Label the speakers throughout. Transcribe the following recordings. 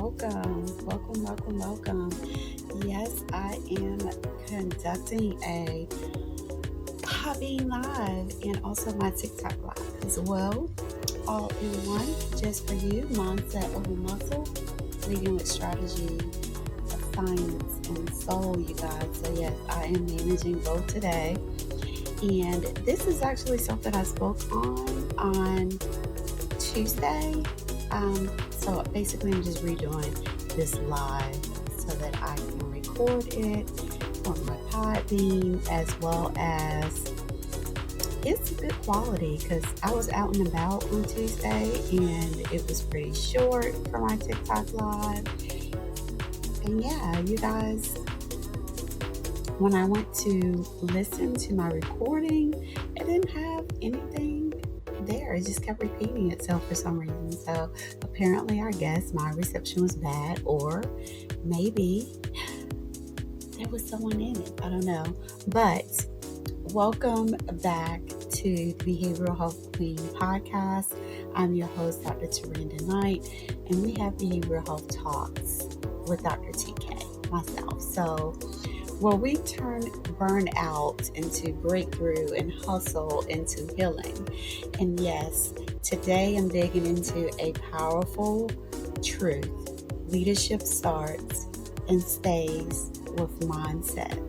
Speaker 1: Welcome. Yes, I am conducting a hobby live and also my TikTok live as well, all in one, just for you. Mindset over muscle, leading with strategy, science, and soul, you guys. So yes, I am managing both today, and this is actually something I spoke on Tuesday. So basically, I'm just redoing this live so that I can record it on my Podbean, as well as it's good quality because I was out and about on Tuesday and it was pretty short for my TikTok live. And yeah, you guys, when I went to listen to my recording, it didn't have anything there. It just kept repeating itself for some reason. So apparently, I guess my reception was bad, or maybe there was someone in it. I don't know. But welcome back to the Behavioral Health Queen podcast. I'm your host, Dr. Teranda Knight, and we have Behavioral Health Talks with Dr. TK, myself. So where we turn burnout into breakthrough and hustle into healing. And yes, today I'm digging into a powerful truth. Leadership starts and stays with mindset.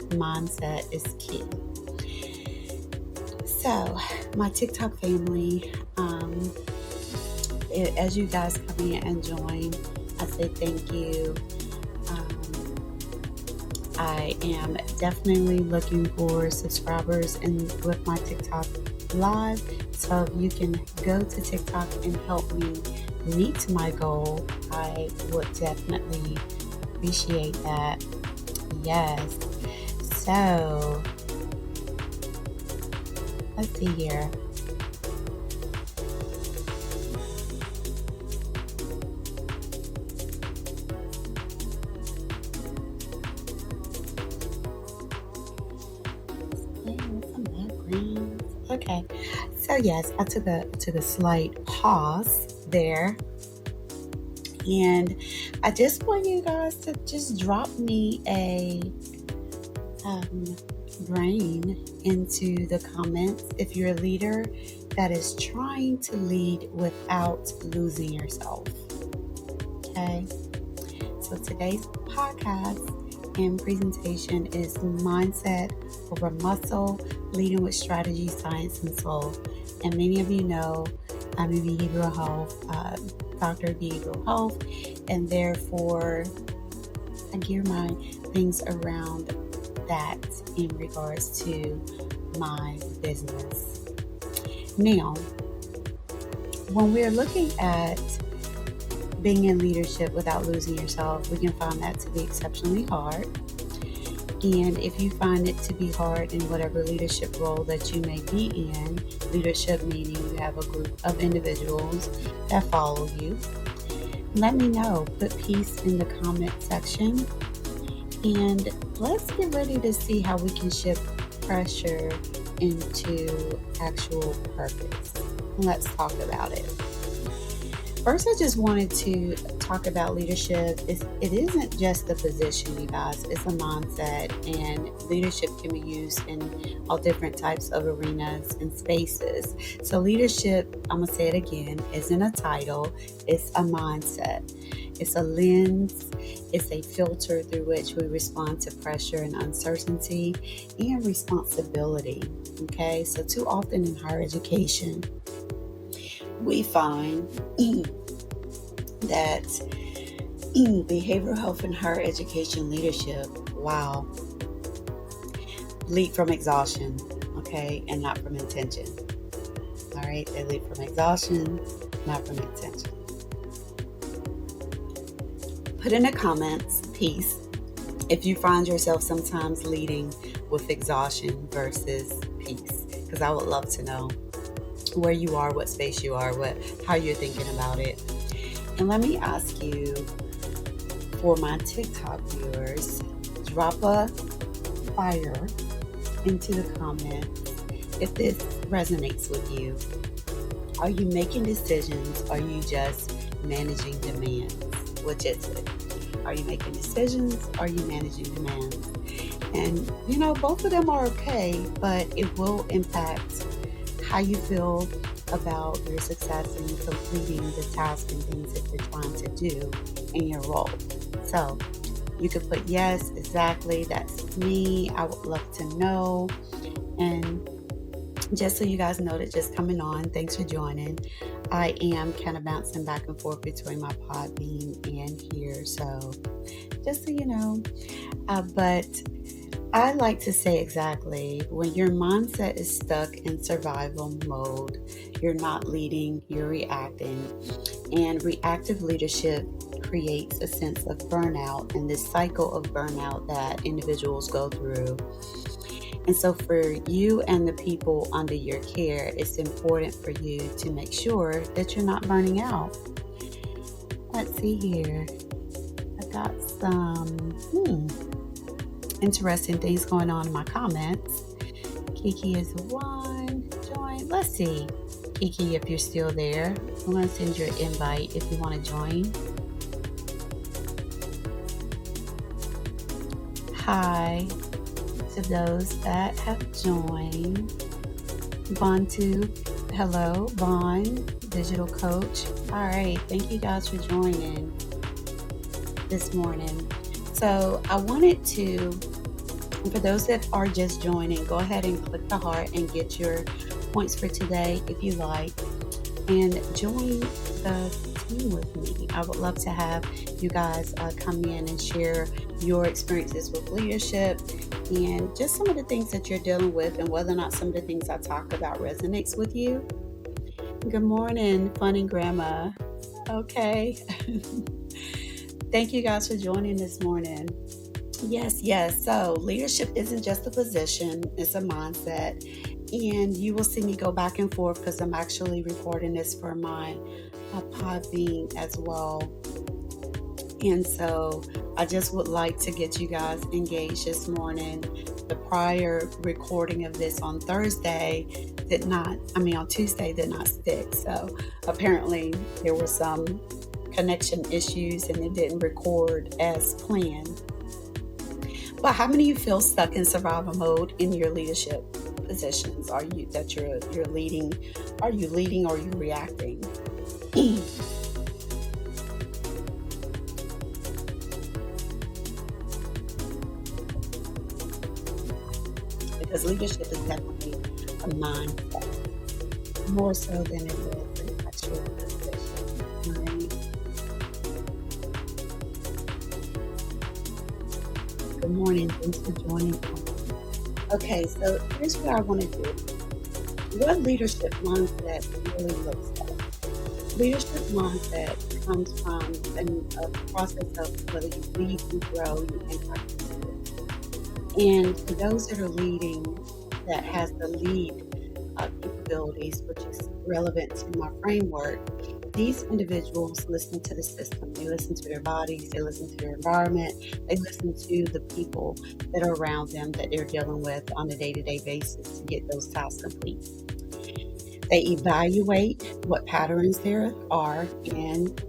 Speaker 1: Mindset is key. So, my TikTok family, as you guys come in and join, I say thank you. I am definitely looking for subscribers with my TikTok live. So if you can go to TikTok and help me meet my goal, I would definitely appreciate that. Yes. So let's see here. Okay, so yes, I took a slight pause there, and I just want you guys to just drop me a brain into the comments if you're a leader that is trying to lead without losing yourself. Okay, so today's podcast and presentation is mindset over muscle, leading with strategy, science, and soul. And many of you know I'm a behavioral health, doctor of behavioral health, and therefore I gear my things around that in regards to my business. Now, when we're looking at being in leadership without losing yourself, we can find that to be exceptionally hard. And if you find it to be hard in whatever leadership role that you may be in, leadership meaning you have a group of individuals that follow you, let me know. Put peace in the comment section. And let's get ready to see how we can shift pressure into actual purpose. Let's talk about it. First, I just wanted to talk about leadership. It isn't just a position, you guys. It's a mindset, and leadership can be used in all different types of arenas and spaces. So leadership, I'm going to say it again, isn't a title. It's a mindset. It's a lens. It's a filter through which we respond to pressure and uncertainty and responsibility. Okay, so too often in higher education, we find that behavioral health and higher education leadership, lead from exhaustion, okay, and not from intention. All right, they lead from exhaustion, not from intention. Put in the comments, peace, if you find yourself sometimes leading with exhaustion versus peace, because I would love to know where you are, what space you are, how you're thinking about it. And let me ask you, for my TikTok viewers, drop a fire into the comments if this resonates with you. Are you making decisions? Or are you just managing demands? Which is it? Are you making decisions? Are you managing demands? And both of them are okay, but it will impact how you feel about your success in completing the task and things that you're trying to do in your role. So you could put yes, exactly, that's me, I would love to know. And just so you guys know that just coming on, thanks for joining. I am kind of bouncing back and forth between my Podbean and here, so just so you know. But I like to say exactly when your mindset is stuck in survival mode, you're not leading, you're reacting. And reactive leadership creates a sense of burnout and this cycle of burnout that individuals go through. And so for you and the people under your care, it's important for you to make sure that you're not burning out. Let's see here. I got some interesting things going on in my comments. Kiki is one. Join. Let's see. Kiki, if you're still there, I'm going to send you an invite if you want to join. Hi to those that have joined. Bontu, hello. Vaughn, digital coach. All right. Thank you guys for joining this morning. So I wanted to, for those that are just joining, go ahead and click the heart and get your points for today if you like, and join the team with me. I would love to have you guys come in and share your experiences with leadership and just some of the things that you're dealing with and whether or not some of the things I talk about resonates with you. Good morning, Funny Grandma. Okay. Thank you guys for joining this morning. Yes. So leadership isn't just a position, it's a mindset. And you will see me go back and forth because I'm actually recording this for my Podbean as well. And so I just would like to get you guys engaged this morning. The prior recording of this on Tuesday did not stick. So apparently there were some connection issues and it didn't record as planned. But how many of you feel stuck in survival mode in your leadership positions? Are you that you're leading? Are you leading or are you reacting? Because leadership is definitely a mindset, more so than it is an actual position, right? Good morning. Thanks for joining. Okay, so here's what I want to do. What leadership mindset really looks like? Leadership mindset comes from a process of whether you lead, you grow, you impact. And for those that are leading, that has the lead capabilities, which is relevant to my framework, these individuals listen to the system. They listen to their bodies, they listen to their environment, they listen to the people that are around them that they're dealing with on a day-to-day basis to get those tasks complete. They evaluate what patterns there are and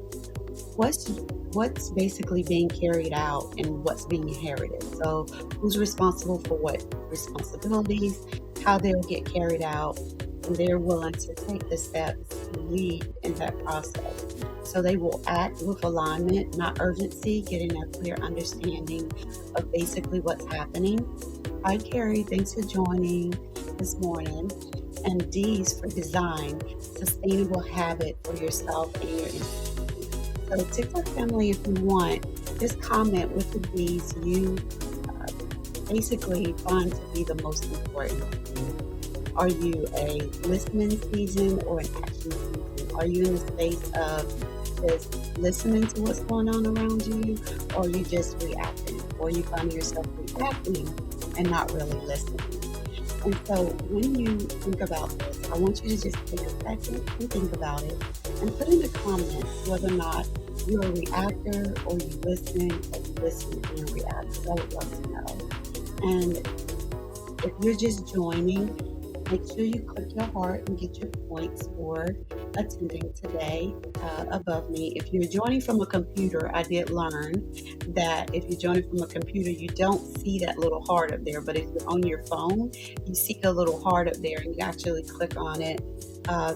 Speaker 1: what's basically being carried out and what's being inherited. So who's responsible for what responsibilities, how they'll get carried out, and they're willing to take the steps to lead in that process. So they will act with alignment, not urgency, getting a clear understanding of basically what's happening. Hi, Carrie. Thanks for joining this morning. And D's for design, sustainable habit for yourself and your institution. So TikTok family, if you want, just comment with the D's you basically find to be the most important thing. Are you a listening season or an action season? Are you in the space of just listening to what's going on around you, or are you just reacting? Or are you finding yourself reacting and not really listening? And so when you think about this, I want you to just take a second and think about it and put in the comments whether or not you're a reactor or you listen and react, because I would love to know. And if you're just joining, Make sure you click your heart and get your points for attending today above me. If you're joining from a computer, I did learn that if you're joining from a computer, you don't see that little heart up there. But if you're on your phone, you see a little heart up there and you actually click on it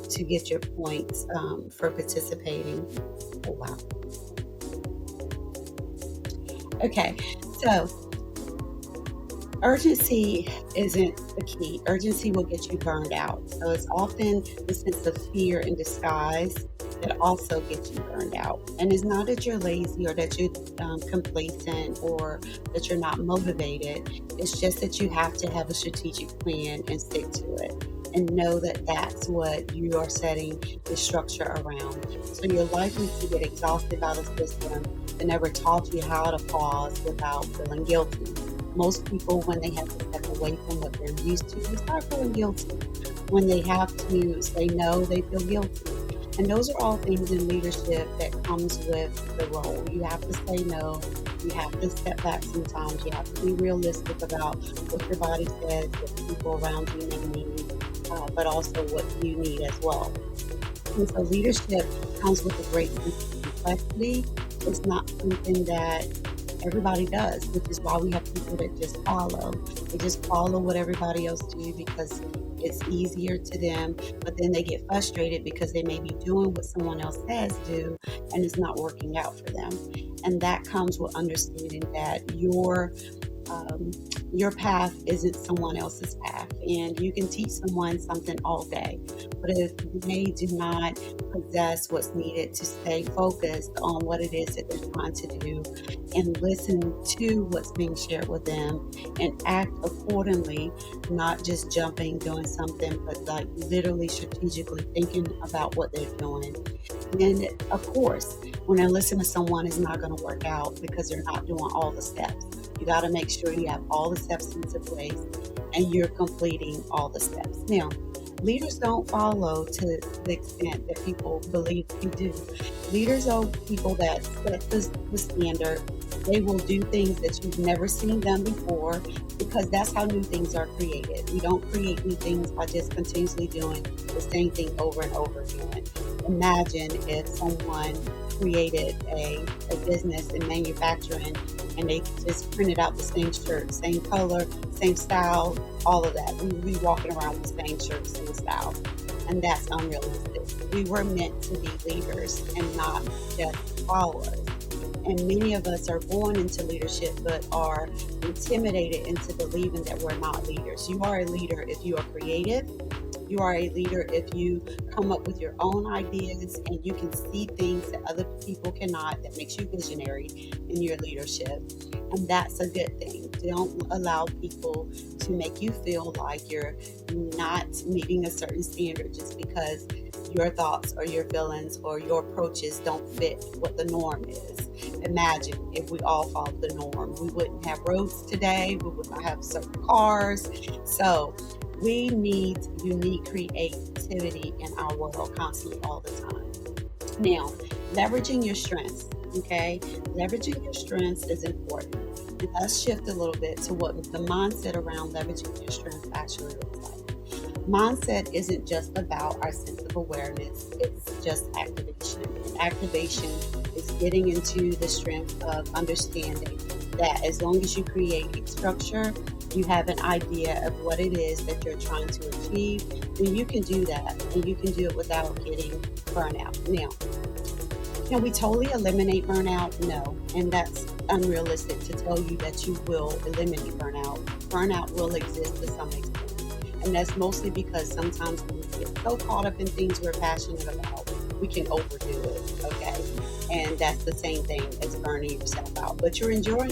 Speaker 1: to get your points for participating. Oh, wow. Okay, so urgency isn't the key. Urgency will get you burned out. So it's often the sense of fear in disguise that also gets you burned out. And it's not that you're lazy or that you're complacent or that you're not motivated. It's just that you have to have a strategic plan and stick to it. And know that that's what you are setting the structure around. So you're likely to get exhausted by the system that never taught you how to pause without feeling guilty. Most people, when they have to step away from what they're used to, they start feeling guilty. When they have to say no, they feel guilty. And those are all things in leadership that comes with the role. You have to say no. You have to step back sometimes. You have to be realistic about what your body says, what people around you may need, but also what you need as well. And so leadership comes with a great sense of complexity. It's not something that everybody does, which is why we have people that just follow. They just follow what everybody else do because it's easier to them, but then they get frustrated because they may be doing what someone else says do and it's not working out for them. And that comes with understanding that your path isn't someone else's path, and you can teach someone something all day, but if they do not possess what's needed to stay focused on what it is that they're trying to do and listen to what's being shared with them and act accordingly, not just jumping doing something, but like literally strategically thinking about what they're doing, then of course when they listen to someone, it's not going to work out because they're not doing all the steps. You got to make sure you have all the steps into place and you're completing all the steps. Now, leaders don't follow to the extent that people believe they do. Leaders are people that set the standard. They will do things that you've never seen done before because that's how new things are created. We don't create new things by just continuously doing the same thing over and over again. Imagine if someone created a business in manufacturing and they just printed out the same shirt, same color, same style, all of that. We would be walking around with the same shirt, same style. And that's unrealistic. We were meant to be leaders and not just followers. And many of us are born into leadership but are intimidated into believing that we're not leaders. You are a leader if you are creative. You are a leader if you come up with your own ideas and you can see things that other people cannot. That makes you visionary in your leadership. And that's a good thing. Don't allow people to make you feel like you're not meeting a certain standard just because your thoughts or your feelings or your approaches don't fit what the norm is. Imagine if we all followed the norm. We wouldn't have roads today. We would not have certain cars. So we need unique creativity in our world constantly all the time. Now, leveraging your strengths, okay? Leveraging your strengths is important. And let's shift a little bit to what the mindset around leveraging your strengths actually looks like. Mindset isn't just about our sense of awareness, it's just activation. And activation is getting into the strength of understanding that as long as you create a structure, you have an idea of what it is that you're trying to achieve, then you can do that, and you can do it without getting burnout. Now, can we totally eliminate burnout? No, and that's unrealistic to tell you that you will eliminate burnout. Burnout will exist to some extent. And that's mostly because sometimes when we get so caught up in things we're passionate about, we can overdo it, okay? And that's the same thing as burning yourself out. But you're enjoying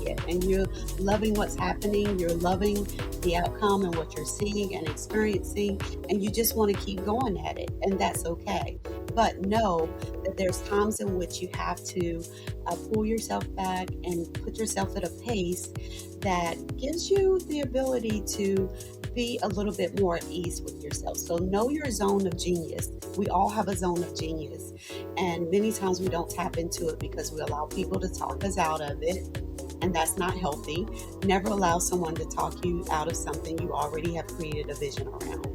Speaker 1: it and you're loving what's happening. You're loving the outcome and what you're seeing and experiencing. And you just want to keep going at it. And that's okay. But know that there's times in which you have to pull yourself back and put yourself at a pace that gives you the ability to be a little bit more at ease with yourself. So know your zone of genius. We all have a zone of genius. And many times we don't tap into it because we allow people to talk us out of it. and that's not healthy. Never allow someone to talk you out of something you already have created a vision around.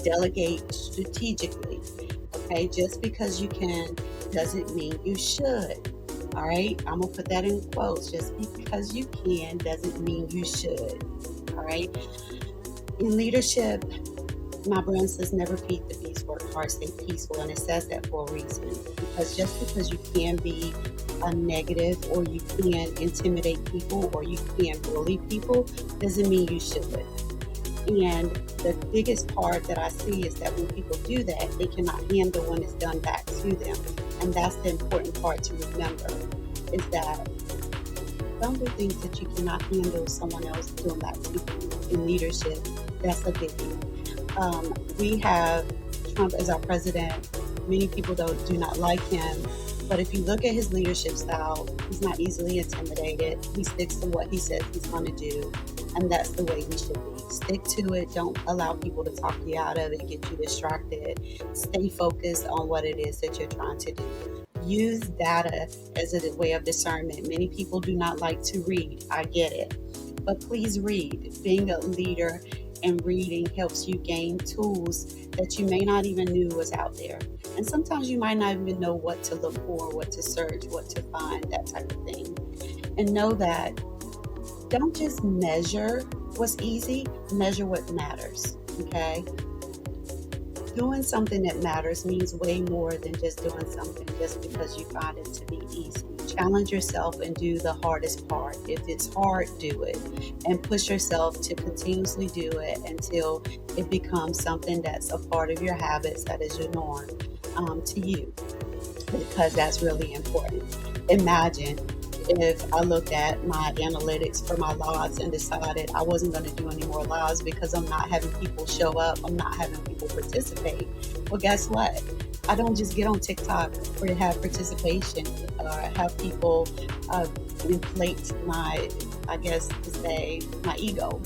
Speaker 1: Delegate strategically. Okay, just because you can doesn't mean you should. All right, I'm gonna put that in quotes. Just because you can doesn't mean you should. All right, in leadership, my brand says never feed the beast, work hard, stay peaceful, and it says that for a reason. Because just because you can be a negative, or you can intimidate people, or you can bully people, doesn't mean you should. And the biggest part that I see is that when people do that, they cannot handle when it's done back to them. And that's the important part to remember, is that don't do things that you cannot handle someone else doing back to you in leadership. That's a biggie. We have Trump as our president. Many people do not like him. But if you look at his leadership style, he's not easily intimidated. He sticks to what he says he's going to do. And that's the way we should be. Stick to it. Don't allow people to talk you out of it, get you distracted. Stay focused on what it is that you're trying to do. Use data as a way of discernment. Many people do not like to read. I get it. But please read. Being a leader and reading helps you gain tools that you may not even knew was out there. And sometimes you might not even know what to look for, what to search, what to find, that type of thing. And know that don't just measure what's easy, measure what matters, okay? Doing something that matters means way more than just doing something just because you find it to be easy. Challenge yourself and do the hardest part. If it's hard, do it. And push yourself to continuously do it until it becomes something that's a part of your habits, that is your norm to you, because that's really important. Imagine if I looked at my analytics for my lives and decided I wasn't going to do any more lives because I'm not having people show up, I'm not having people participate. Well, guess what? I don't just get on TikTok to have participation or have people inflate my, I guess to say, my ego.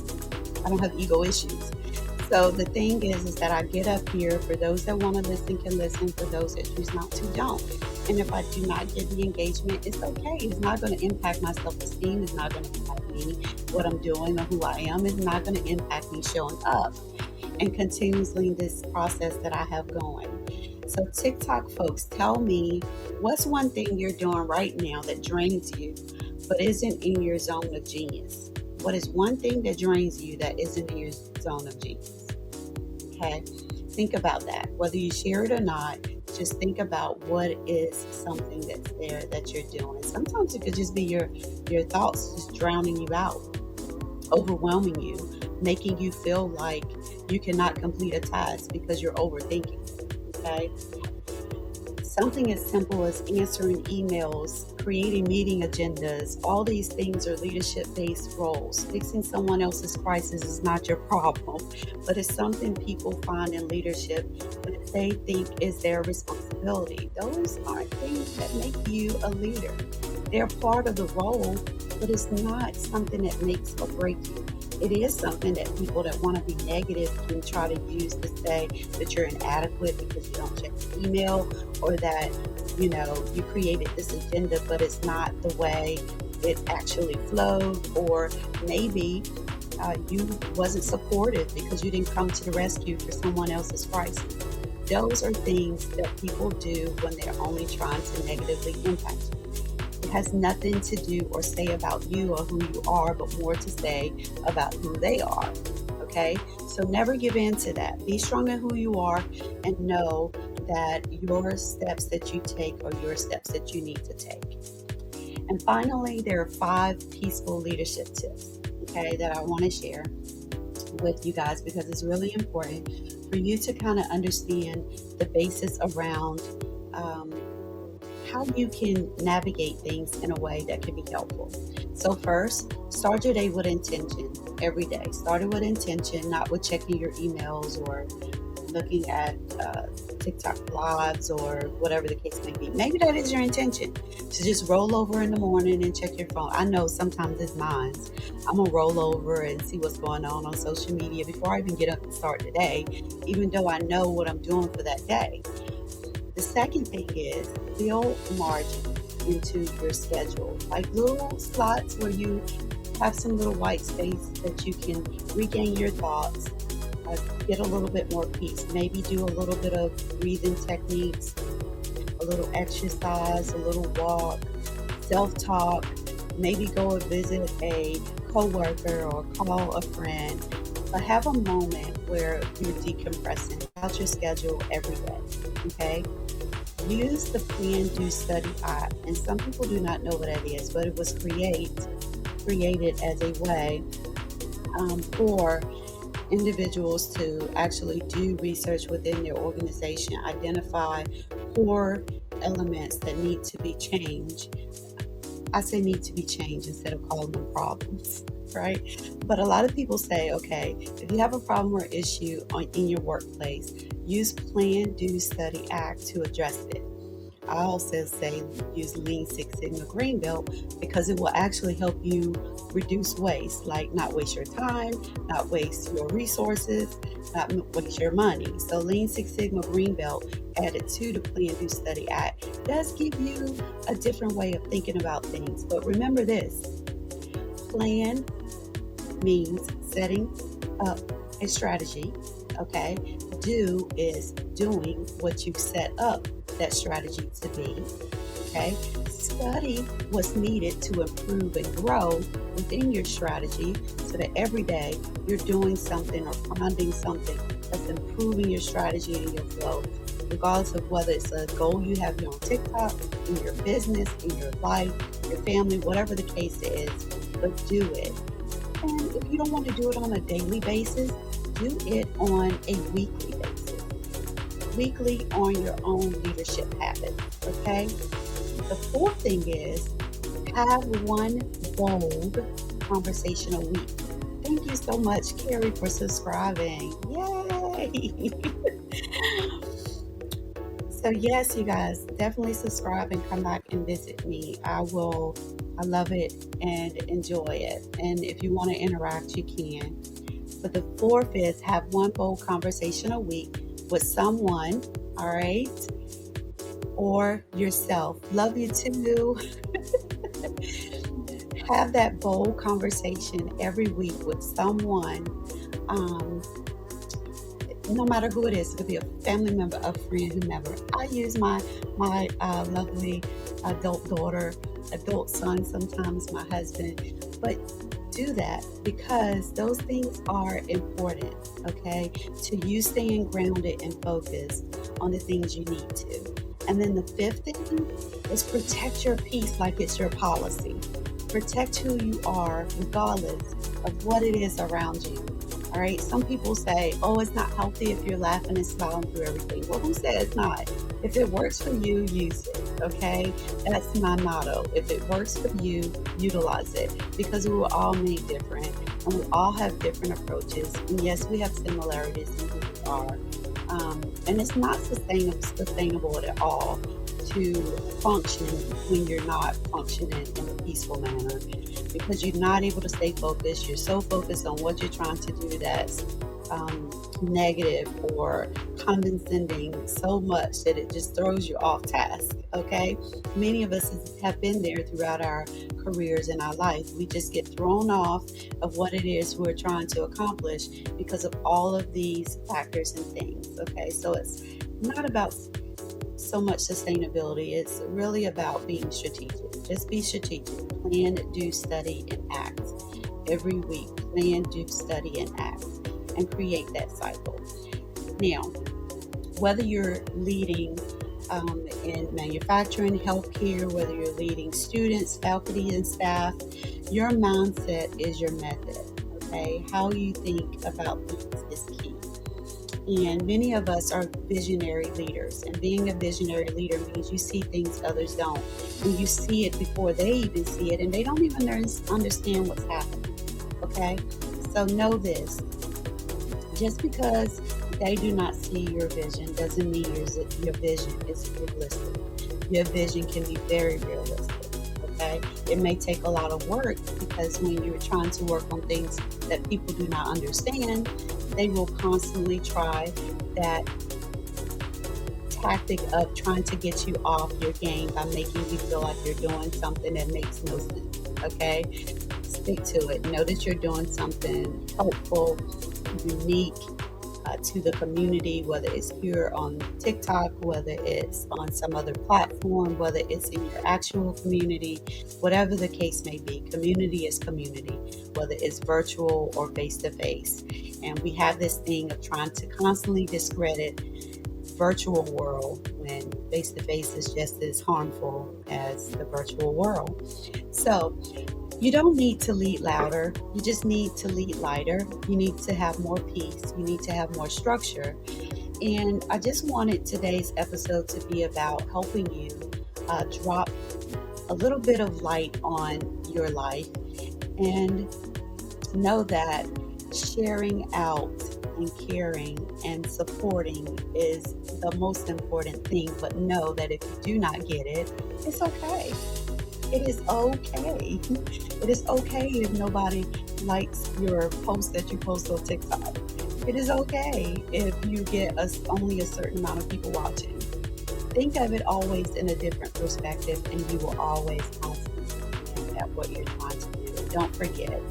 Speaker 1: I don't have ego issues. So the thing is that I get up here. For those that want to listen can listen. For those that choose not to, don't. And if I do not get the engagement, it's okay. It's not going to impact my self-esteem. It's not going to impact me, what I'm doing or who I am. It's not going to impact me showing up and continuously in this process that I have going. So TikTok folks, tell me, what's one thing you're doing right now that drains you but isn't in your zone of genius? What is one thing that drains you that isn't in your zone of genius? Okay, think about that. Whether you share it or not, just think about what is something that's there that you're doing. Sometimes it could just be your thoughts just drowning you out, overwhelming you, making you feel like you cannot complete a task because you're overthinking. Okay, something as simple as answering emails, creating meeting agendas, all these things are leadership-based roles. Fixing someone else's crisis is not your problem, but it's something people find in leadership that they think is their responsibility. Those aren't things that make you a leader. They're part of the role, but it's not something that makes or breaks you. It is something that people that want to be negative can try to use to say that you're inadequate because you don't check your email, or that you created this agenda but it's not the way it actually flowed, or maybe you wasn't supportive because you didn't come to the rescue for someone else's crisis. Those are things that people do when they're only trying to negatively impact you. It has nothing to do or say about you or who you are, but more to say about who they are. Okay? So never give in to that. Be strong in who you are and know that your steps that you take are your steps that you need to take. And finally, there are 5 peaceful leadership tips, okay, that I want to share with you guys, because it's really important for you to kind of understand the basis around how you can navigate things in a way that can be helpful. So first, start your day with intention every day. Start it with intention, not with checking your emails or looking at TikTok lives or whatever the case may be. Maybe that is your intention, to just roll over in the morning and check your phone. I know sometimes it's mine. I'm going to roll over and see what's going on social media before I even get up and start the day, even though I know what I'm doing for that day. The second thing is build margin. into your schedule, like little slots where you have some little white space that you can regain your thoughts, get a little bit more peace, maybe do a little bit of breathing techniques, a little exercise, a little walk, self-talk, maybe go and visit a coworker or call a friend, but have a moment where you're decompressing out your schedule every day. Okay? Use the Plan, Do, Study app, and some people do not know what that is, but it was created as a way for individuals to actually do research within their organization, identify core elements that need to be changed. I say need to be changed instead of calling them problems, right? But a lot of people say, okay, if you have a problem or issue in your workplace, use Plan, Do, Study, Act to address it. I also say use Lean Six Sigma Green Belt because it will actually help you reduce waste, like not waste your time, not waste your resources, not waste your money. So Lean Six Sigma Green Belt added to the Plan, Do, Study Act does give you a different way of thinking about things. But remember this, plan means setting up a strategy, okay? Do is doing what you set up that strategy to be, okay? Study what's needed to improve and grow within your strategy so that every day you're doing something or finding something that's improving your strategy and your flow, regardless of whether it's a goal you have here on TikTok, in your business, in your life, your family, whatever the case is, but do it. And if you don't want to do it on a daily basis, do it on a weekly basis. Weekly on your own leadership habits, okay? The fourth thing is have one bold conversation a week. Thank you so much, Carrie, for subscribing. Yay! So yes, you guys, definitely subscribe and come back and visit me. I love it and enjoy it. And if you want to interact, you can. But the fourth is have one bold conversation a week with someone, all right, or yourself. Love you too. Have that bold conversation every week with someone, no matter who it is. It could be a family member, a friend, whomever. I use my lovely adult daughter, adult son, sometimes my husband, but do that because those things are important, okay, to you staying grounded and focused on the things you need to. And then the fifth thing is protect your peace like it's your policy. Protect who you are regardless of what it is around you. All right, some people say, oh, it's not healthy if you're laughing and smiling through everything. Well, who said it's not? If it works for you, use it, okay? That's my motto. If it works for you, utilize it, because we were all made different and we all have different approaches. And yes, we have similarities in who we are. And it's not sustainable at all to function when you're not functioning in a peaceful manner, because you're not able to stay focused. You're so focused on what you're trying to do that's negative or condescending so much that it just throws you off task, okay? Many of us have been there throughout our careers in our life. We just get thrown off of what it is we're trying to accomplish because of all of these factors and things, okay? So it's not about so much sustainability. It's really about being strategic. Just be strategic. Plan, do, study, and act. Every week, plan, do, study, and act, and create that cycle. Now, whether you're leading in manufacturing, healthcare, whether you're leading students, faculty, and staff, your mindset is your method, okay? How you think about things is key. And many of us are visionary leaders, and being a visionary leader means you see things others don't, and you see it before they even see it, and they don't even understand what's happening, okay? So know this, just because they do not see your vision doesn't mean your vision is realistic. Your vision can be very realistic, okay? It may take a lot of work, because when you're trying to work on things that people do not understand, they will constantly try that tactic of trying to get you off your game by making you feel like you're doing something that makes no sense. Okay? Stick to it. Know that you're doing something helpful, unique, to the community, whether it's here on TikTok, whether it's on some other platform, whether it's in your actual community, whatever the case may be. Community is community, whether it's virtual or face to face. And we have this thing of trying to constantly discredit virtual world when face to face is just as harmful as the virtual world. So you don't need to lead louder. You just need to lead lighter. You need to have more peace. You need to have more structure. And I just wanted today's episode to be about helping you drop a little bit of light on your life and know that sharing out and caring and supporting is the most important thing. But know that if you do not get it, it's okay. It is okay. It is okay if nobody likes your post that you post on TikTok. It is okay if you get only a certain amount of people watching. Think of it always in a different perspective, and you will always constantly succeed at what you're trying to do. And don't forget,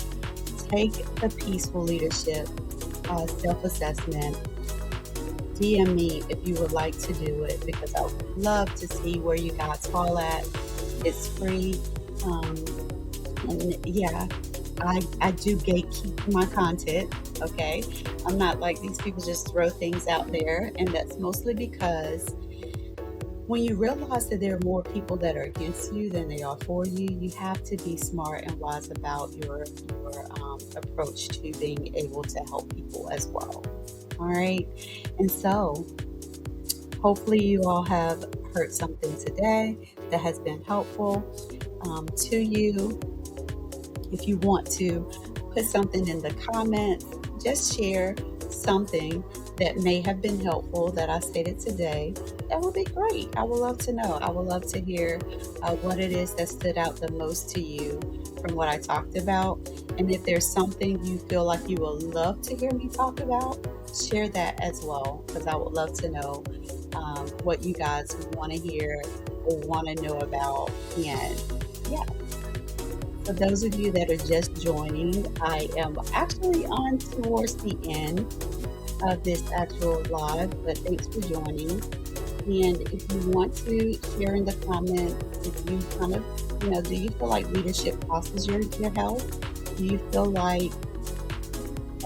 Speaker 1: take the peaceful leadership self-assessment. DM me if you would like to do it, because I would love to see where you guys fall at. It's free. And yeah, I do gatekeep my content, okay? I'm not like these people just throw things out there, and that's mostly because when you realize that there are more people that are against you than they are for you, you have to be smart and wise about your approach to being able to help people as well. All right? And so hopefully you all have heard something today that has been helpful to you. If you want to put something in the comments, just share something that may have been helpful that I stated today. That would be great. I would love to know. I would love to hear what it is that stood out the most to you from what I talked about. And if there's something you feel like you would love to hear me talk about, share that as well, because I would love to know what you guys want to hear or want to know about. And yeah, for those of you that are just joining, I am actually on towards the end of this actual live, but thanks for joining. And if you want to share in the comments, if you kind of, do you feel like leadership costs your health? Do you feel like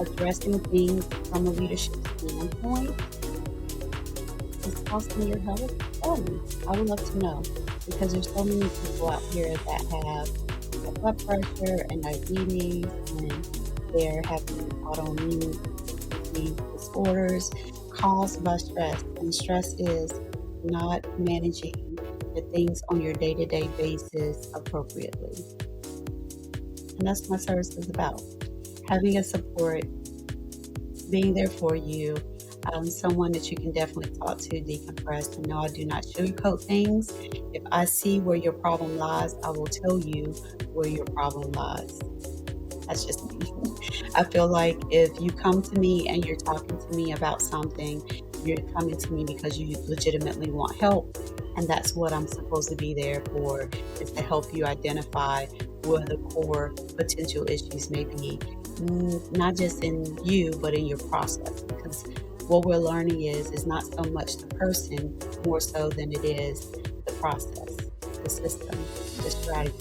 Speaker 1: addressing things from a leadership standpoint is costing your health? Oh, I would love to know, because there's so many people out here that have blood pressure and diabetes, and they're having autoimmune disorders caused by stress. And stress is not managing the things on your day-to-day basis appropriately. And that's what my service is about. Having a support, being there for you, someone that you can definitely talk to, decompress. And no, I do not sugarcoat things. If I see where your problem lies, I will tell you where your problem lies. That's just me. I feel like if you come to me and you're talking to me about something, you're coming to me because you legitimately want help. And that's what I'm supposed to be there for, is to help you identify where the core potential issues may be, not just in you, but in your process. Because what we're learning is not so much the person, more so than it is the process, the system, the strategy,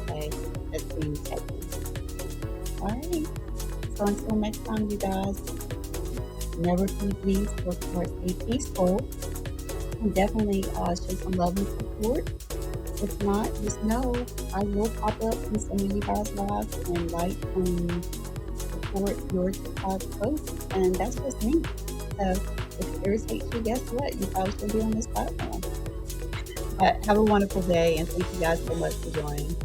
Speaker 1: okay, that's being taken. All right. So until next time, you guys, never be pleased or stay peaceful. And definitely show some love and support. If not, just know I will pop up in some of you guys' lives and like and support your TikTok posts. And that's just me. So if it irritates you, guess what? You probably should be on this platform. But have a wonderful day, and thank you guys so much for joining.